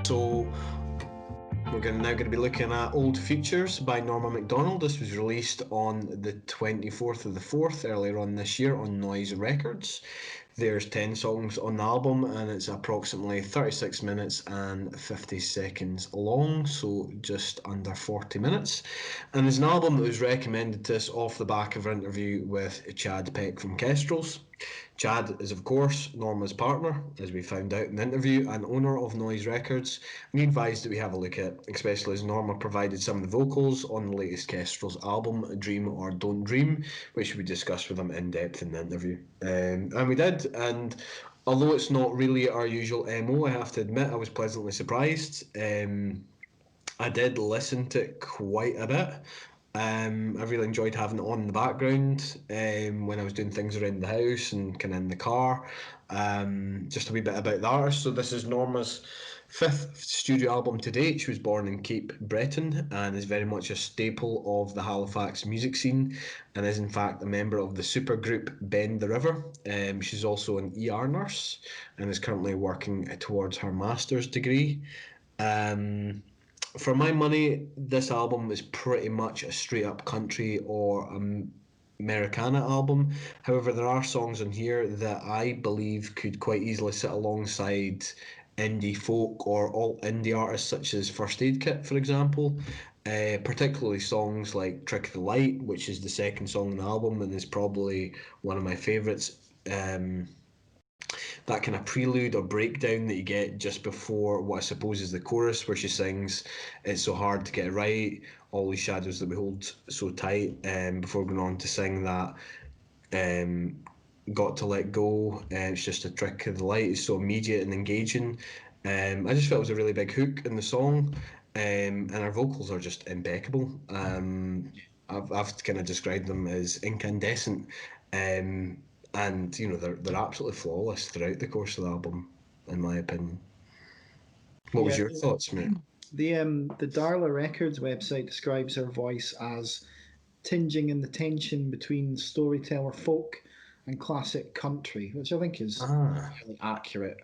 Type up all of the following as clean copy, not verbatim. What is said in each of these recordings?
So we're now going to be looking at Old Futures by Norma MacDonald. This was released on the 24th of the 4th earlier on this year on Noise Records. There's 10 songs on the album and it's approximately 36 minutes and 50 seconds long, so just under 40 minutes. And it's an album that was recommended to us off the back of an interview with Chad Peck from Kestrels. Chad is, of course, Norma's partner, as we found out in the interview, and owner of Noise Records. And he advised that we have a look at, especially as Norma provided some of the vocals on the latest Kestrels album, Dream or Don't Dream, which we discussed with him in depth in the interview. And we did, and although it's not really our usual MO, I have to admit I was pleasantly surprised. I did listen to it quite a bit. I really enjoyed having it on in the background when I was doing things around the house and kind of in the car. Just a wee bit about the artist. So this is Norma's 5th studio album to date. She was born in Cape Breton and is very much a staple of the Halifax music scene and is in fact a member of the supergroup Bend the River. She's also an ER nurse and is currently working towards her master's degree. For my money, this album is pretty much a straight up country or Americana album. However, there are songs on here that I believe could quite easily sit alongside indie folk or alt indie artists such as First Aid Kit, for example. Particularly songs like Trick of the Light, which is the second song on the album and is probably one of my favourites. That kind of prelude or breakdown that you get just before what I suppose is the chorus, where she sings "It's so hard to get it right, all these shadows that we hold so tight," before going on to sing that "Got to let go, it's just a trick of the light." It's so immediate and engaging. I just felt it was a really big hook in the song, and her vocals are just impeccable. I've kind of described them as incandescent. And they're absolutely flawless throughout the course of the album, in my opinion. What was your thoughts, mate? The Darla Records website describes her voice as tinging in the tension between storyteller folk and classic country, which I think is fairly accurate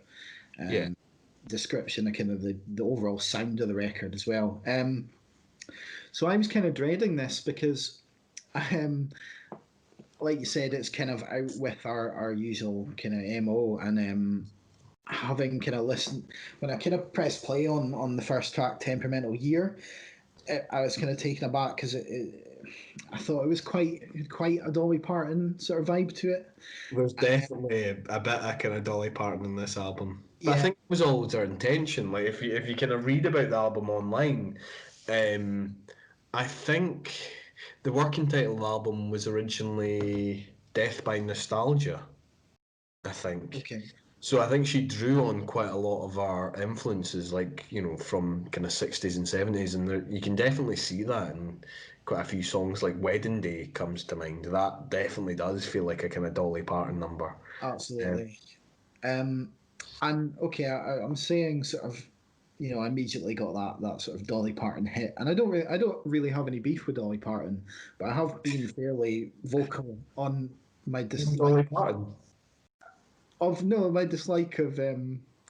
description of kind of the overall sound of the record as well. So I was kind of dreading this because like you said, it's kind of out with our usual kind of MO, and having kind of listened when I kind of pressed play on the first track, Temperamental Year, I was kind of taken aback because I thought it was quite a Dolly Parton sort of vibe to it. There's definitely a bit of kind of Dolly Parton in this album, but I think it was always our intention. Like if you kind of read about the album online, I think the working title of the album was originally Death by Nostalgia, I think. Okay. So I think she drew on quite a lot of our influences, like, from kind of 60s and 70s, and you can definitely see that in quite a few songs, like Wedding Day comes to mind. That definitely does feel like a kind of Dolly Parton number. Absolutely. And okay, I'm saying sort of, I immediately got that sort of Dolly Parton hit, and I don't really have any beef with Dolly Parton, but I have been fairly vocal on my dislike. Dolly Parton. My dislike of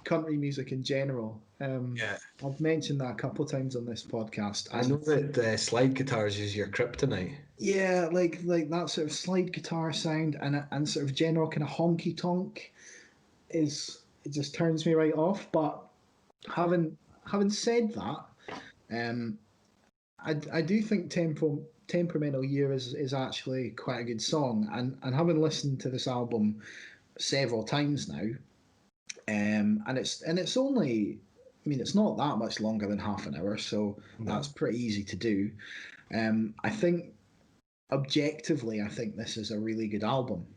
country music in general. I've mentioned that a couple of times on this podcast. I know that slide guitars is your kryptonite. Yeah, like that sort of slide guitar sound and sort of general kind of honky tonk it just turns me right off. But having said that, I do think Temperamental Year is actually quite a good song, and having listened to this album several times now, and it's only, I mean, it's not that much longer than half an hour, so that's pretty easy to do. I think objectively, I think this is a really good album.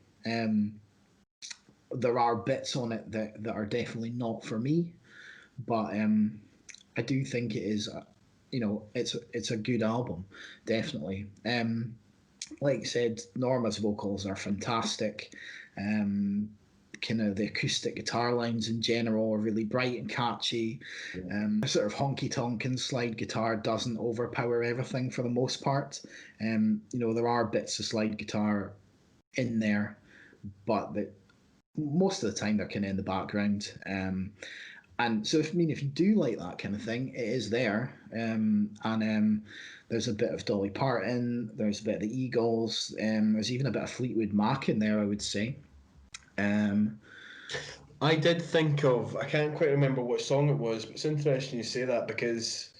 There are bits on it that are definitely not for me, but I do think it is, it's a good album, definitely. Like I said, Norma's vocals are fantastic. Kind of the acoustic guitar lines in general are really bright and catchy. Sort of honky tonk and slide guitar doesn't overpower everything for the most part. There are bits of slide guitar in there, but most of the time they're kind of in the background. and so if you do like that kind of thing, it is there. There's a bit of Dolly Parton, there's a bit of the Eagles, there's even a bit of Fleetwood Mac in there, I would say. Um, I did think of, I can't quite remember what song it was, but it's interesting you say that because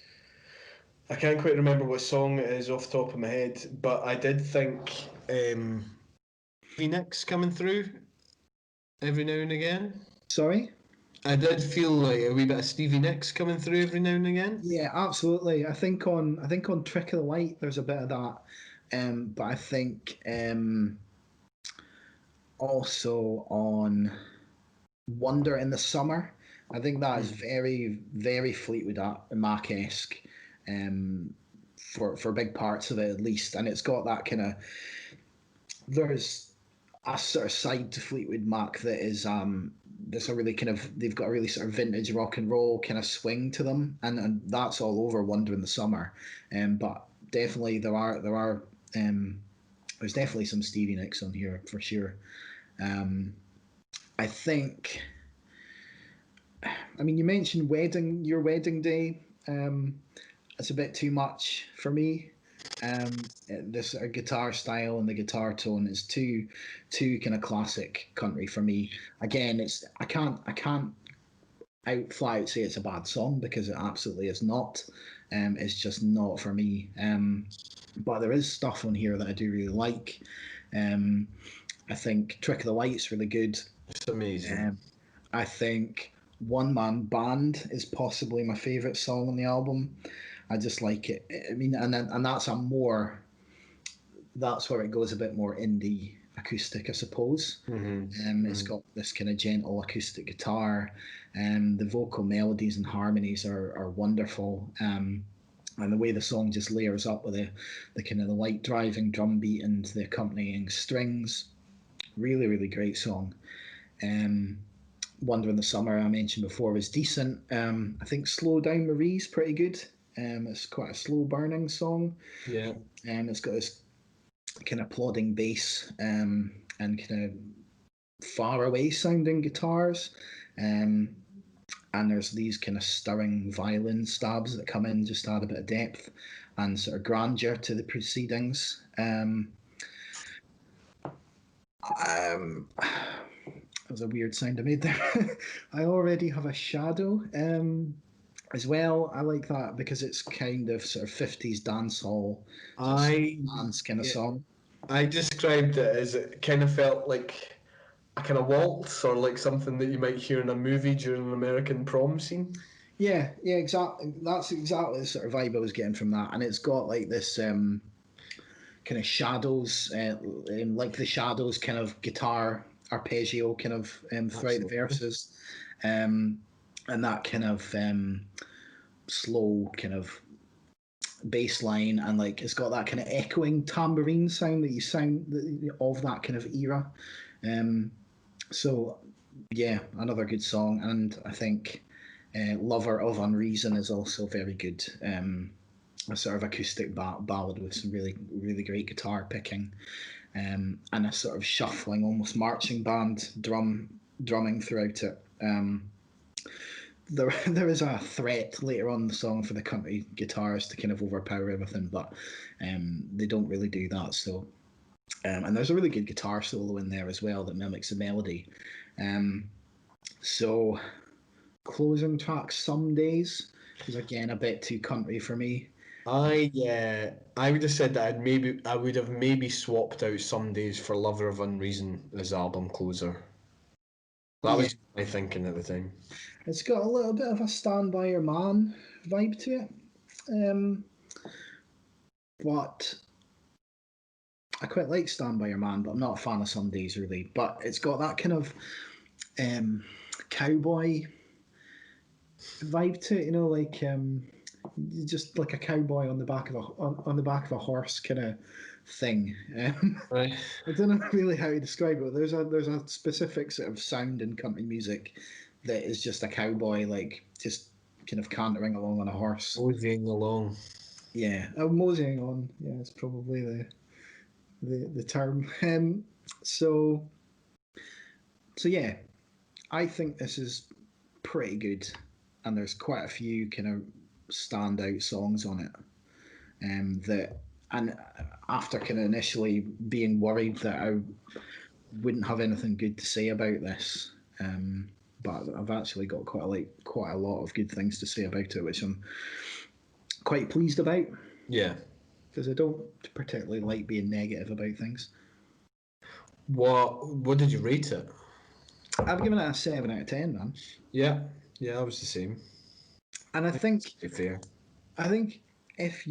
I can't quite remember what song it is off the top of my head, but I did think Phoenix coming through every now and again. Sorry. I did feel like a wee bit of Stevie Nicks coming through every now and again. Yeah, absolutely. I think on Trick of the Light there's a bit of that, but I think also on Wonder in the Summer. I think that is very, very Fleetwood Mac esque, um, for big parts of it at least, and it's got that kind of there's a sort of side to Fleetwood Mac that is there's a really kind of they've got a really sort of vintage rock and roll kind of swing to them, and that's all over Wonder in the Summer, but definitely there are there's definitely some Stevie Nicks on here for sure. Um, I think I mean, you mentioned your wedding day. It's a bit too much for me. This guitar style and the guitar tone is too kind of classic country for me. Again, I can't flat out say it's a bad song because it absolutely is not. It's just not for me. But there is stuff on here that I do really like. Um, I think Trick of the Light's really good. It's amazing. I think One Man Band is possibly my favourite song on the album. I just like it. I mean, and that's where it goes a bit more indie acoustic, I suppose. It's got this kind of gentle acoustic guitar, and the vocal melodies and harmonies are wonderful. And the way the song just layers up with the kind of the light driving drum beat and the accompanying strings, really really great song. Um, Wonder in the Summer I mentioned before was decent. I think Slow Down Marie's pretty good. It's quite a slow burning song. Yeah. It's got this kind of plodding bass, and kind of far away sounding guitars. Um, and there's these kind of stirring violin stabs that come in just to add a bit of depth and sort of grandeur to the proceedings. That was a weird sound I made there. I already have a shadow. As well, I like that because it's kind of sort of 50s dance hall, sort of I dance kind of yeah, song. I described it as it kind of felt like a kind of waltz or like something that you might hear in a movie during an American prom scene. Yeah, yeah, exactly. That's exactly the sort of vibe I was getting from that, and it's got like this kind of shadows, like the shadows kind of guitar arpeggio kind of throughout the Absolutely. verses, um, and that kind of slow kind of bass line, and like it's got that kind of echoing tambourine sound that you sound of that kind of era. Um, so yeah, another good song, and I think "Lover of Unreason" is also very good. A sort of acoustic ballad with some really really great guitar picking, and a sort of shuffling, almost marching band drumming throughout it. There is a threat later on in the song for the country guitars to kind of overpower everything, but they don't really do that. So, and there's a really good guitar solo in there as well that mimics the melody. Um, so, closing track "Some Days" is again a bit too country for me. I would have said that I would have maybe swapped out Some Days for Lover of Unreason as album closer. That Yeah, was my thinking at the time. it's got a little bit of a Stand By Your Man vibe to it, um, but I quite like Stand By Your Man, but I'm not a fan of Some Days really. But it's got that kind of um, cowboy vibe to it, like just like a cowboy on the back of on the back of a horse kind of thing. Right. I don't know really how to describe it. There's a specific sort of sound in country music that is just a cowboy like just kind of cantering along on a horse. Moseying along. Yeah, moseying on. Yeah, it's probably the term. So yeah, I think this is pretty good. and there's quite a few kind of standout songs on it. That and after kind of initially being worried that I wouldn't have anything good to say about this, but I've actually got quite a lot of good things to say about it, which I'm quite pleased about. Yeah. Because I don't particularly like being negative about things. What did you rate it? I've given it a 7 out of 10, man. Yeah, I was the same. And I think, To be fair, if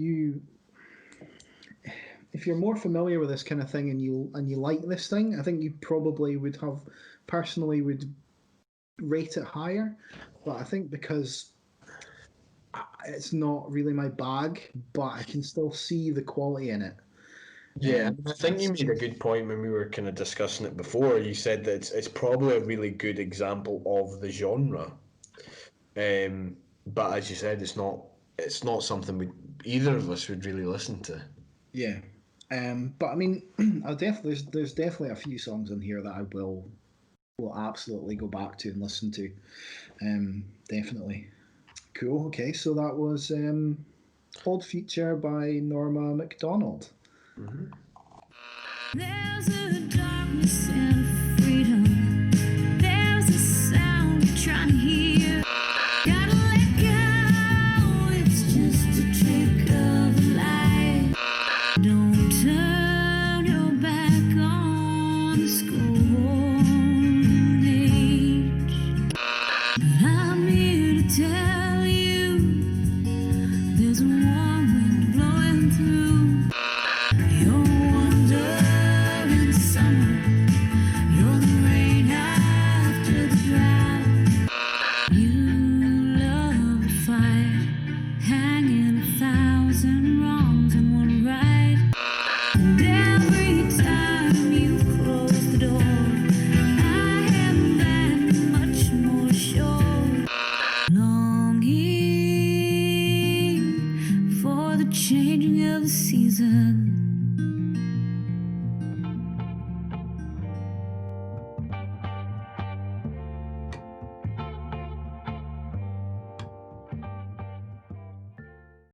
you're more familiar with this kind of thing and you like this thing, I think you probably would rate it higher. But I think because it's not really my bag, but I can still see the quality in it. yeah, I think you made a good point when we were kind of discussing it before. You said that it's probably a really good example of the genre, but as you said, it's not something either of us would really listen to. Yeah. But I mean, there's definitely a few songs in here that I will absolutely go back to and listen to. Definitely. Cool. Okay, so that was Old Future by Norma MacDonald. Mm-hmm. There's a darkness in